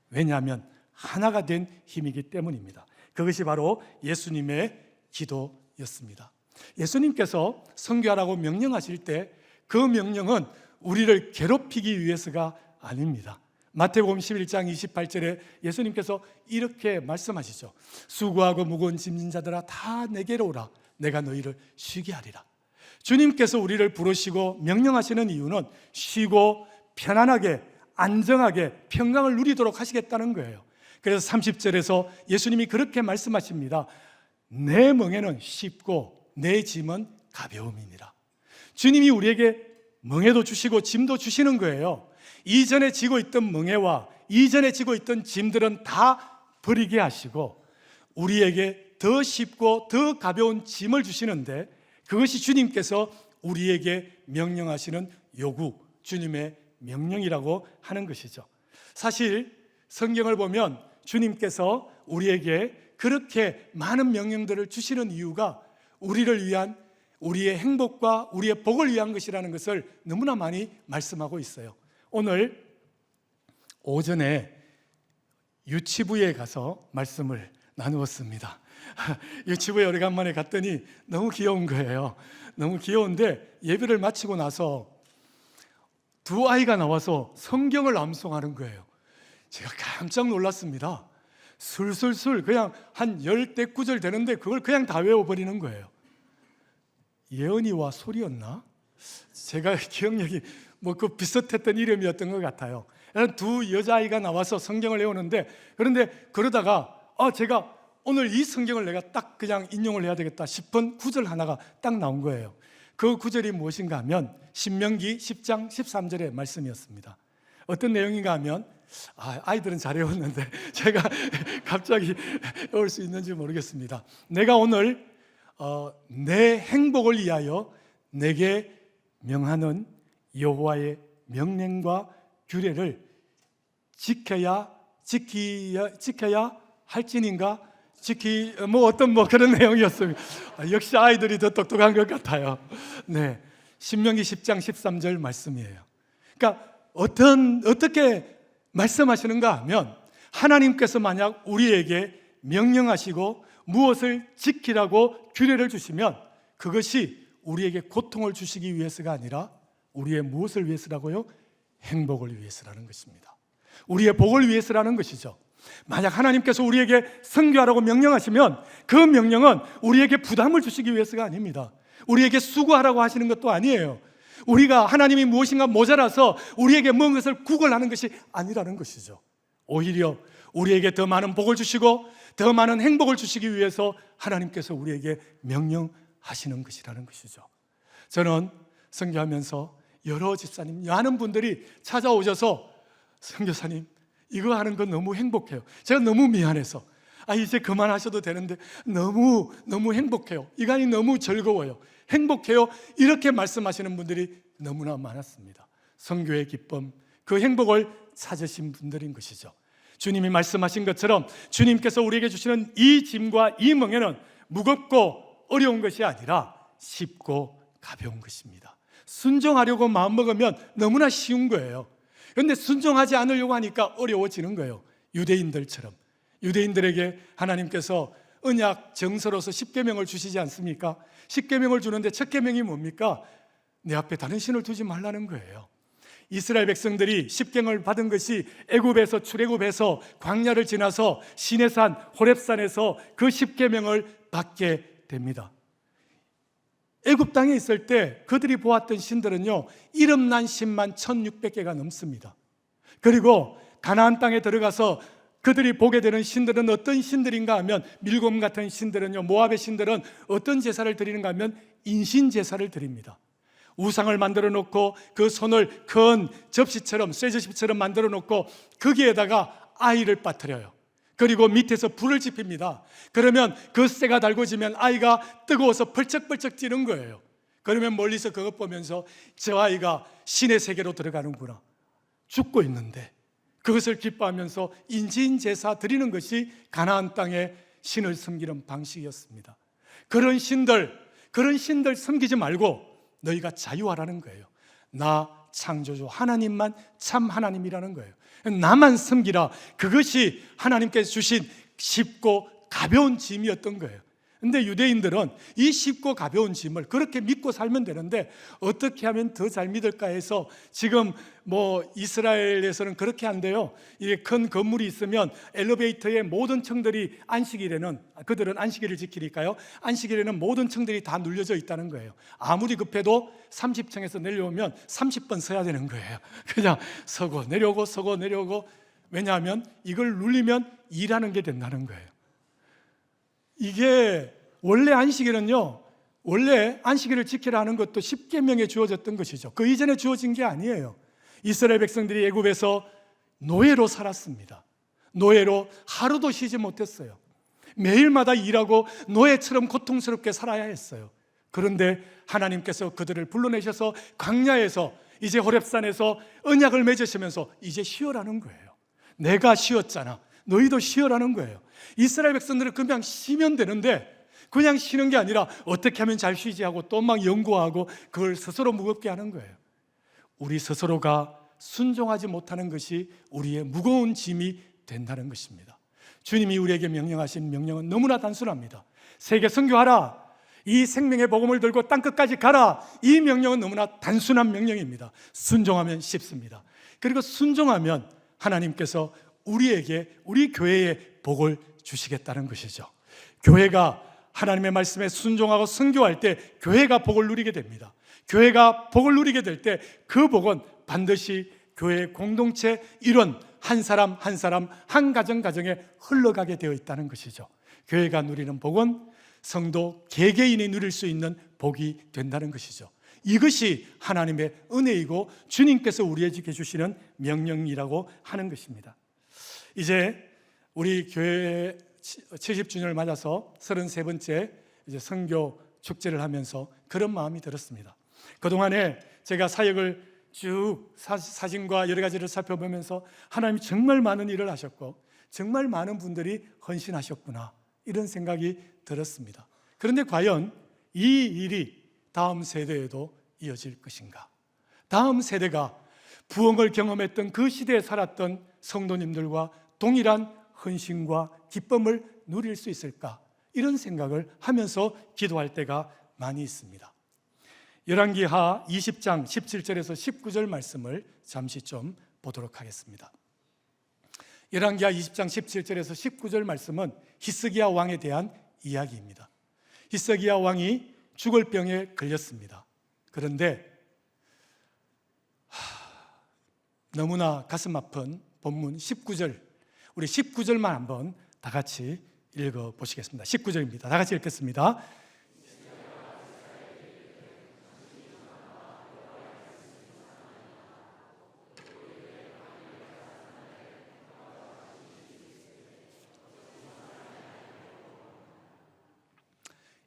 왜냐하면 하나가 된 힘이기 때문입니다. 그것이 바로 예수님의 기도였습니다. 예수님께서 선교하라고 명령하실 때 그 명령은 우리를 괴롭히기 위해서가 아닙니다. 마태복음 11장 28절에 예수님께서 이렇게 말씀하시죠. 수고하고 무거운 짐진 자들아 다 내게로 오라. 내가 너희를 쉬게 하리라. 주님께서 우리를 부르시고 명령하시는 이유는 쉬고 편안하게, 안정하게 평강을 누리도록 하시겠다는 거예요. 그래서 30절에서 예수님이 그렇게 말씀하십니다. 내 멍에는 쉽고 내 짐은 가벼움이니라. 주님이 우리에게 멍에도 주시고 짐도 주시는 거예요. 이전에 지고 있던 멍에와 이전에 지고 있던 짐들은 다 버리게 하시고 우리에게 더 쉽고 더 가벼운 짐을 주시는데 그것이 주님께서 우리에게 명령하시는 요구, 주님의 명령이라고 하는 것이죠. 사실 성경을 보면 주님께서 우리에게 그렇게 많은 명령들을 주시는 이유가 우리를 위한, 우리의 행복과 우리의 복을 위한 것이라는 것을 너무나 많이 말씀하고 있어요. 오늘 오전에 유치부에 가서 말씀을 나누었습니다. 유치부에 오래간만에 갔더니 너무 귀여운 거예요. 너무 귀여운데 예배를 마치고 나서 두 아이가 나와서 성경을 암송하는 거예요. 제가 깜짝 놀랐습니다. 술술술 그냥 한 10대 9절 되는데 그걸 그냥 다 외워버리는 거예요. 예언이와 소리였나? 제가 기억력이 그 비슷했던 이름이었던 것 같아요. 두 여자아이가 나와서 성경을 외우는데 그런데 그러다가 제가 오늘 이 성경을 내가 딱 그냥 인용을 해야 되겠다 싶은 구절 하나가 딱 나온 거예요. 그 구절이 무엇인가 하면 신명기 10장 13절의 말씀이었습니다. 어떤 내용인가 하면 아이들은 잘 외웠는데 제가 갑자기 외울 수 있는지 모르겠습니다. 내가 오늘 내 행복을 위하여 내게 명하는 여호와의 명령과 규례를 지켜야 할지닌가? 그런 내용이었습니다. 역시 아이들이 더 똑똑한 것 같아요. 네, 신명기 10장 13절 말씀이에요. 그러니까 어떻게 말씀하시는가 하면 하나님께서 만약 우리에게 명령하시고 무엇을 지키라고 규례를 주시면 그것이 우리에게 고통을 주시기 위해서가 아니라 우리의 무엇을 위해서라고요? 행복을 위해서라는 것입니다. 우리의 복을 위해서라는 것이죠. 만약 하나님께서 우리에게 선교하라고 명령하시면 그 명령은 우리에게 부담을 주시기 위해서가 아닙니다. 우리에게 수고하라고 하시는 것도 아니에요. 우리가 하나님이 무엇인가 모자라서 우리에게 먼 것을 구걸하는 것이 아니라는 것이죠. 오히려 우리에게 더 많은 복을 주시고 더 많은 행복을 주시기 위해서 하나님께서 우리에게 명령하시는 것이라는 것이죠. 저는 선교하면서 여러 집사님, 많은 분들이 찾아오셔서 선교사님 이거 하는 건 너무 행복해요. 제가 너무 미안해서 이제 그만하셔도 되는데 너무 행복해요. 이간이 너무 즐거워요. 행복해요. 이렇게 말씀하시는 분들이 너무나 많았습니다. 선교의 기쁨, 그 행복을 찾으신 분들인 것이죠. 주님이 말씀하신 것처럼 주님께서 우리에게 주시는 이 짐과 이 멍에는 무겁고 어려운 것이 아니라 쉽고 가벼운 것입니다. 순종하려고 마음먹으면 너무나 쉬운 거예요. 그런데 순종하지 않으려고 하니까 어려워지는 거예요. 유대인들처럼. 유대인들에게 하나님께서 언약 정서로서 십계명을 주시지 않습니까? 십계명을 주는데 첫 계명이 뭡니까? 내 앞에 다른 신을 두지 말라는 거예요. 이스라엘 백성들이 십계명을 받은 것이 애굽에서 출애굽해서 광야를 지나서 시내산 호렙산에서 그 십계명을 받게 됩니다. 애굽 땅에 있을 때 그들이 보았던 신들은요, 이름난 신만 1600개가 넘습니다. 그리고 가나안 땅에 들어가서 그들이 보게 되는 신들은 어떤 신들인가 하면, 밀곰 같은 신들은요, 모압의 신들은 어떤 제사를 드리는가 하면 인신 제사를 드립니다. 우상을 만들어 놓고 그 손을 큰 접시처럼, 쇠접시처럼 만들어 놓고 거기에다가 아이를 빠뜨려요. 그리고 밑에서 불을 지핍니다. 그러면 그 쇠가 달궈지면 아이가 뜨거워서 펄쩍펄쩍 뛰는 거예요. 그러면 멀리서 그것 보면서 저 아이가 신의 세계로 들어가는구나, 죽고 있는데, 그것을 기뻐하면서 인신 제사 드리는 것이 가나안 땅의 신을 섬기는 방식이었습니다. 그런 신들 섬기지 말고 너희가 자유하라는 거예요. 나 창조주 하나님만 참 하나님이라는 거예요. 나만 섬기라. 그것이 하나님께서 주신 쉽고 가벼운 짐이었던 거예요. 근데 유대인들은 이 쉽고 가벼운 짐을 그렇게 믿고 살면 되는데 어떻게 하면 더 잘 믿을까 해서, 지금 이스라엘에서는 그렇게 한대요. 이게 큰 건물이 있으면 엘리베이터의 모든 층들이 안식일에는, 그들은 안식일을 지키니까요, 안식일에는 모든 층들이 다 눌려져 있다는 거예요. 아무리 급해도 30층에서 내려오면 30번 서야 되는 거예요. 그냥 서고 내려오고 서고 내려오고. 왜냐하면 이걸 눌리면 일하는 게 된다는 거예요. 이게 원래 안식일은요, 원래 안식일을 지키라 하는 것도 십계명에 주어졌던 것이죠. 그 이전에 주어진 게 아니에요. 이스라엘 백성들이 애굽에서 노예로 살았습니다. 노예로 하루도 쉬지 못했어요. 매일마다 일하고 노예처럼 고통스럽게 살아야 했어요. 그런데 하나님께서 그들을 불러내셔서 광야에서, 이제 호렙산에서 언약을 맺으시면서 이제 쉬어라는 거예요. 내가 쉬었잖아, 너희도 쉬어라는 거예요. 이스라엘 백성들은 그냥 쉬면 되는데 그냥 쉬는 게 아니라 어떻게 하면 잘 쉬지 하고 또 막 연구하고 그걸 스스로 무겁게 하는 거예요. 우리 스스로가 순종하지 못하는 것이 우리의 무거운 짐이 된다는 것입니다. 주님이 우리에게 명령하신 명령은 너무나 단순합니다. 세계 선교하라, 이 생명의 복음을 들고 땅끝까지 가라. 이 명령은 너무나 단순한 명령입니다. 순종하면 쉽습니다. 그리고 순종하면 하나님께서 우리에게, 우리 교회에 복을 주시겠다는 것이죠. 교회가 하나님의 말씀에 순종하고 선교할 때 교회가 복을 누리게 됩니다. 교회가 복을 누리게 될 때 그 복은 반드시 교회 공동체 일원, 한 사람 한 사람, 한 가정 가정에 흘러가게 되어 있다는 것이죠. 교회가 누리는 복은 성도 개개인이 누릴 수 있는 복이 된다는 것이죠. 이것이 하나님의 은혜이고 주님께서 우리에게 주시는 명령이라고 하는 것입니다. 이제 우리 교회 70주년을 맞아서 33번째 이제 선교 축제를 하면서 그런 마음이 들었습니다. 그동안에 제가 사역을 쭉 사진과 여러 가지를 살펴보면서 하나님이 정말 많은 일을 하셨고 정말 많은 분들이 헌신하셨구나, 이런 생각이 들었습니다. 그런데 과연 이 일이 다음 세대에도 이어질 것인가? 다음 세대가 부흥을 경험했던 그 시대에 살았던 성도님들과 동일한 헌신과 기쁨을 누릴 수 있을까? 이런 생각을 하면서 기도할 때가 많이 있습니다. 열왕기하 20장 17절에서 19절 말씀을 잠시 좀 보도록 하겠습니다. 열왕기하 20장 17절에서 19절 말씀은 히스기야 왕에 대한 이야기입니다. 히스기야 왕이 죽을 병에 걸렸습니다. 그런데 너무나 가슴 아픈 본문 19절, 우리 19절만 한번 다 같이 읽어보시겠습니다. 19절입니다. 다 같이 읽겠습니다.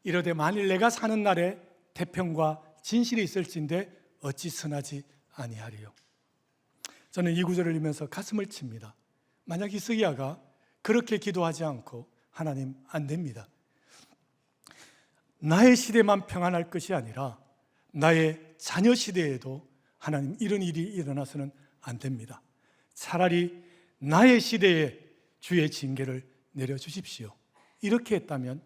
이르되 만일 내가 사는 날에 태평과 진실이 있을진데 어찌 선하지 아니하리요. 저는 이 구절을 읽으면서 가슴을 칩니다. 만약 히스기야가 그렇게 기도하지 않고 하나님 안 됩니다. 나의 시대만 평안할 것이 아니라 나의 자녀 시대에도 하나님 이런 일이 일어나서는 안 됩니다. 차라리 나의 시대에 주의 징계를 내려주십시오. 이렇게 했다면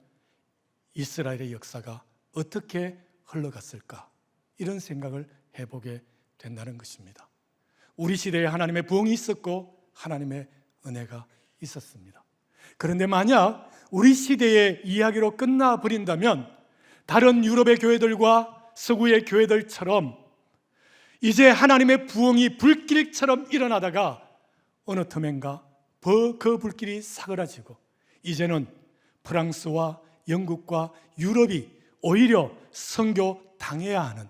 이스라엘의 역사가 어떻게 흘러갔을까? 이런 생각을 해보게 된다는 것입니다. 우리 시대에 하나님의 부흥이 있었고 하나님의 은혜가 있었습니다. 그런데 만약 우리 시대의 이야기로 끝나버린다면 다른 유럽의 교회들과 서구의 교회들처럼 이제 하나님의 부흥이 불길처럼 일어나다가 어느 틈엔가 그 불길이 사그라지고 이제는 프랑스와 영국과 유럽이 오히려 선교 당해야 하는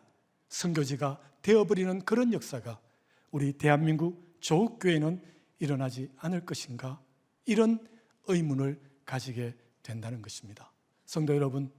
선교지가 되어버리는 그런 역사가 우리 대한민국 조국교회는 일어나지 않을 것인가? 이런 의문을 가지게 된다는 것입니다. 성도 여러분,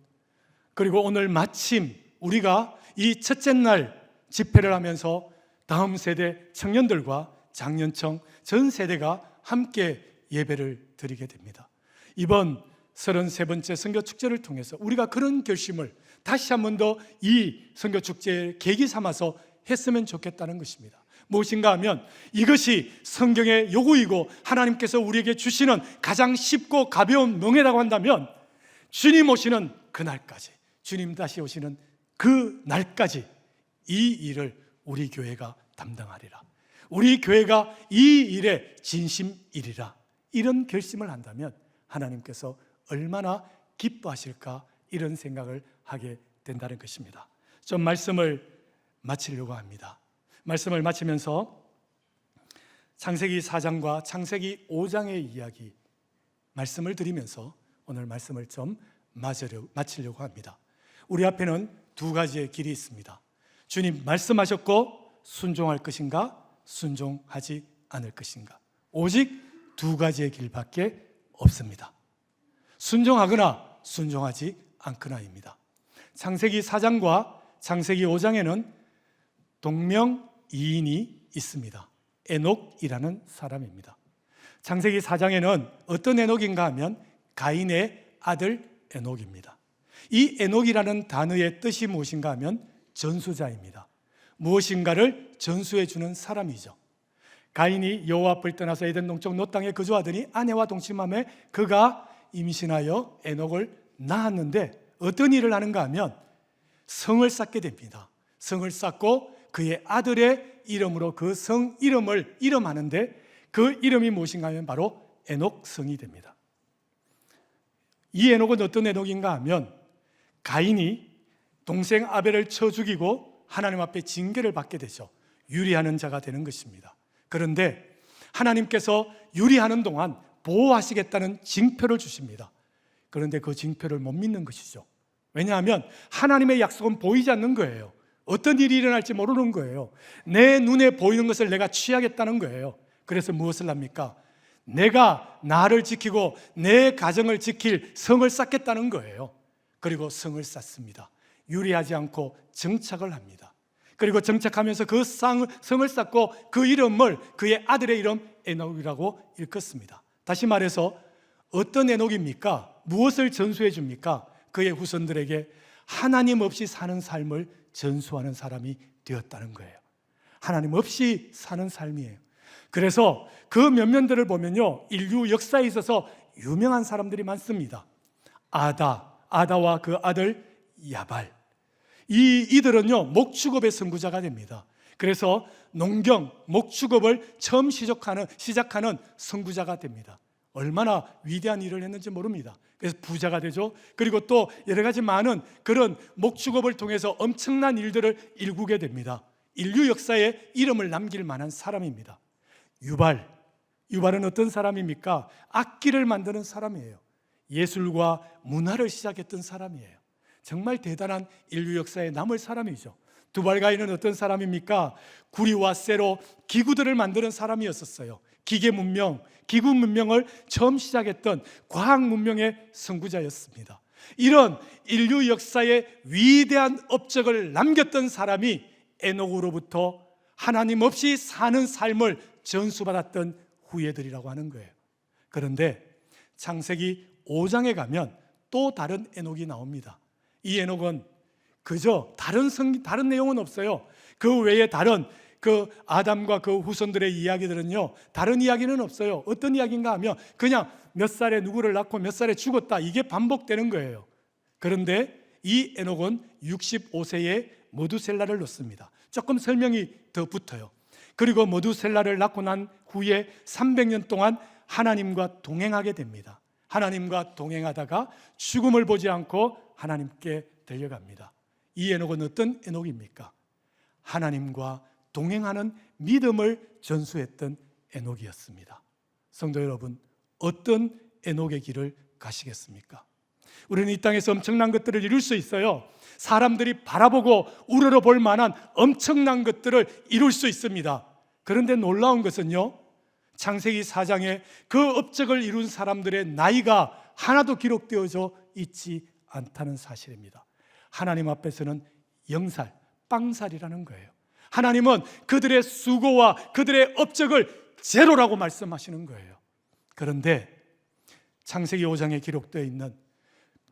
그리고 오늘 마침 우리가 이 첫째 날 집회를 하면서 다음 세대 청년들과 장년청 전 세대가 함께 예배를 드리게 됩니다. 이번 33번째 선교축제를 통해서 우리가 그런 결심을 다시 한 번 더 이 선교축제의 계기 삼아서 했으면 좋겠다는 것입니다. 무엇인가 하면 이것이 성경의 요구이고 하나님께서 우리에게 주시는 가장 쉽고 가벼운 명예라고 한다면 주님 오시는 그날까지, 주님 다시 오시는 그 날까지 이 일을 우리 교회가 담당하리라, 우리 교회가 이 일에 진심이리라, 이런 결심을 한다면 하나님께서 얼마나 기뻐하실까, 이런 생각을 하게 된다는 것입니다. 좀 말씀을 마치려고 합니다. 말씀을 마치면서 창세기 4장과 창세기 5장의 이야기 말씀을 드리면서 오늘 말씀을 좀 마치려고 합니다. 우리 앞에는 두 가지의 길이 있습니다. 주님 말씀하셨고 순종할 것인가, 순종하지 않을 것인가. 오직 두 가지의 길밖에 없습니다. 순종하거나 순종하지 않거나입니다. 창세기 4장과 창세기 5장에는 동명이인이 있습니다. 에녹이라는 사람입니다. 창세기 4장에는 어떤 에녹인가 하면 가인의 아들 에녹입니다. 이 에녹이라는 단어의 뜻이 무엇인가 하면 전수자입니다. 무엇인가를 전수해 주는 사람이죠. 가인이 여호와 앞을 떠나서 에덴 동쪽 롯 땅에 거주하더니 아내와 동침함에 그가 임신하여 에녹을 낳았는데 어떤 일을 하는가 하면 성을 쌓게 됩니다. 성을 쌓고 그의 아들의 이름으로 그 성 이름을 이름하는데 그 이름이 무엇인가 하면 바로 에녹성이 됩니다. 이 에녹은 어떤 에녹인가 하면 가인이 동생 아벨을 쳐 죽이고 하나님 앞에 징계를 받게 되죠. 유리하는 자가 되는 것입니다. 그런데 하나님께서 유리하는 동안 보호하시겠다는 징표를 주십니다. 그런데 그 징표를 못 믿는 것이죠. 왜냐하면 하나님의 약속은 보이지 않는 거예요. 어떤 일이 일어날지 모르는 거예요. 내 눈에 보이는 것을 내가 취하겠다는 거예요. 그래서 무엇을 합니까? 내가 나를 지키고 내 가정을 지킬 성을 쌓겠다는 거예요. 그리고 성을 쌓습니다. 유리하지 않고 정착을 합니다. 그리고 정착하면서 그 성을 쌓고 그 이름을 그의 아들의 이름 에녹이라고 일컫습니다. 다시 말해서 어떤 에녹입니까? 무엇을 전수해 줍니까? 그의 후손들에게 하나님 없이 사는 삶을 전수하는 사람이 되었다는 거예요. 하나님 없이 사는 삶이에요. 그래서 그 면면들을 보면요, 인류 역사에 있어서 유명한 사람들이 많습니다. 아다와 그 아들 야발. 이들은요 목축업의 선구자가 됩니다. 그래서 농경, 목축업을 처음 시작하는 선구자가 됩니다. 얼마나 위대한 일을 했는지 모릅니다. 그래서 부자가 되죠. 그리고 또 여러 가지 많은 그런 목축업을 통해서 엄청난 일들을 일구게 됩니다. 인류 역사에 이름을 남길 만한 사람입니다. 유발은 어떤 사람입니까? 악기를 만드는 사람이에요. 예술과 문화를 시작했던 사람이에요. 정말 대단한 인류 역사에 남을 사람이죠. 두발가인은 어떤 사람입니까? 구리와 쇠로 기구들을 만드는 사람이었어요. 기계 문명, 기구 문명을 처음 시작했던 과학 문명의 선구자였습니다. 이런 인류 역사에 위대한 업적을 남겼던 사람이 에녹으로부터 하나님 없이 사는 삶을 전수받았던 후예들이라고 하는 거예요. 그런데 창세기 5장에 가면 또 다른 에녹이 나옵니다. 이 에녹은 그저 다른 내용은 없어요. 그 외에 다른 그 아담과 그 후손들의 이야기들은요, 다른 이야기는 없어요. 어떤 이야기인가 하면 그냥 몇 살에 누구를 낳고 몇 살에 죽었다, 이게 반복되는 거예요. 그런데 이 에녹은 65세에 머두셀라를 낳습니다. 조금 설명이 더 붙어요. 그리고 머두셀라를 낳고 난 후에 300년 동안 하나님과 동행하게 됩니다. 하나님과 동행하다가 죽음을 보지 않고 하나님께 들려갑니다. 이 에녹은 어떤 에녹입니까? 하나님과 동행하는 믿음을 전수했던 에녹이었습니다. 성도 여러분, 어떤 에녹의 길을 가시겠습니까? 우리는 이 땅에서 엄청난 것들을 이룰 수 있어요. 사람들이 바라보고 우러러볼 만한 엄청난 것들을 이룰 수 있습니다. 그런데 놀라운 것은요, 창세기 4장에 그 업적을 이룬 사람들의 나이가 하나도 기록되어져 있지 않다는 사실입니다. 하나님 앞에서는 0살, 빵살이라는 거예요. 하나님은 그들의 수고와 그들의 업적을 제로라고 말씀하시는 거예요. 그런데 창세기 5장에 기록되어 있는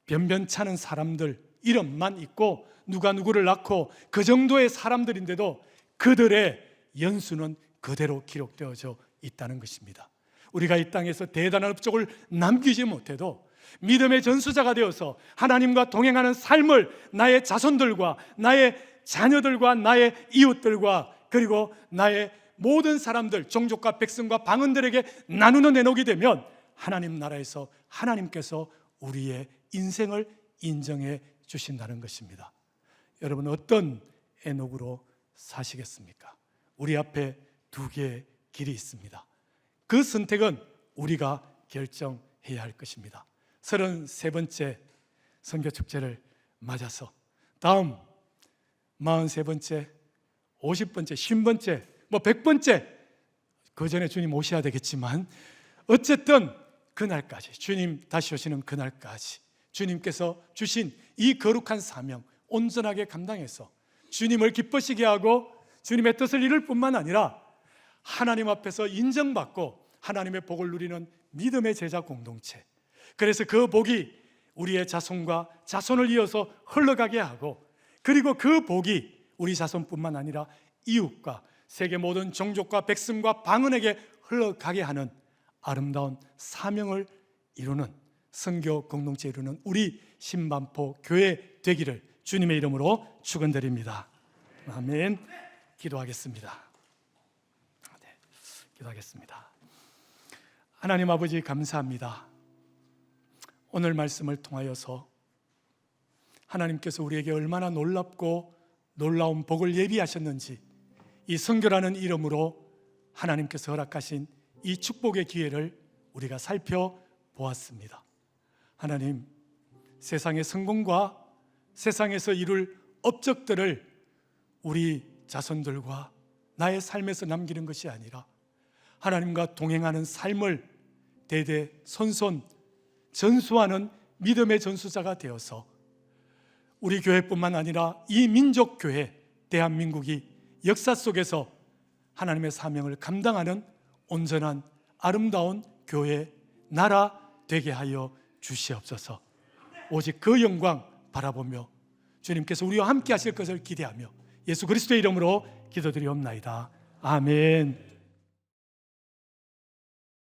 변변찮은 사람들 이름만 있고 누가 누구를 낳고 그 정도의 사람들인데도 그들의 연수는 그대로 기록되어져 있다는 것입니다. 우리가 이 땅에서 대단한 업적을 남기지 못해도 믿음의 전수자가 되어서 하나님과 동행하는 삶을 나의 자손들과 나의 자녀들과 나의 이웃들과 그리고 나의 모든 사람들, 종족과 백성과 방언들에게 나누는 에녹이 되면 하나님 나라에서 하나님께서 우리의 인생을 인정해 주신다는 것입니다. 여러분, 어떤 에녹으로 사시겠습니까? 우리 앞에 두 개의 길이 있습니다. 그 선택은 우리가 결정해야 할 것입니다. 33번째 선교축제를 맞아서 다음 43번째, 50번째, 50번째, 100번째 그 전에 주님 오셔야 되겠지만 어쨌든 그날까지, 주님 다시 오시는 그날까지 주님께서 주신 이 거룩한 사명 온전하게 감당해서 주님을 기쁘시게 하고 주님의 뜻을 이룰 뿐만 아니라 하나님 앞에서 인정받고 하나님의 복을 누리는 믿음의 제자 공동체, 그래서 그 복이 우리의 자손과 자손을 이어서 흘러가게 하고 그리고 그 복이 우리 자손뿐만 아니라 이웃과 세계 모든 종족과 백성과 방언에게 흘러가게 하는 아름다운 사명을 이루는 선교 공동체 이루는 우리 신반포 교회 되기를 주님의 이름으로 축원드립니다. 아멘. 기도하겠습니다. 네, 기도하겠습니다. 하나님 아버지 감사합니다. 오늘 말씀을 통하여서 하나님께서 우리에게 얼마나 놀랍고 놀라운 복을 예비하셨는지 이 선교라는 이름으로 하나님께서 허락하신 이 축복의 기회를 우리가 살펴보았습니다. 하나님, 세상의 성공과 세상에서 이룰 업적들을 우리 자손들과 나의 삶에서 남기는 것이 아니라 하나님과 동행하는 삶을 대대손손 전수하는 믿음의 전수자가 되어서 우리 교회뿐만 아니라 이 민족교회 대한민국이 역사 속에서 하나님의 사명을 감당하는 온전한 아름다운 교회 나라 되게 하여 주시옵소서. 오직 그 영광 바라보며 주님께서 우리와 함께 하실 것을 기대하며 예수 그리스도의 이름으로 기도드리옵나이다. 아멘.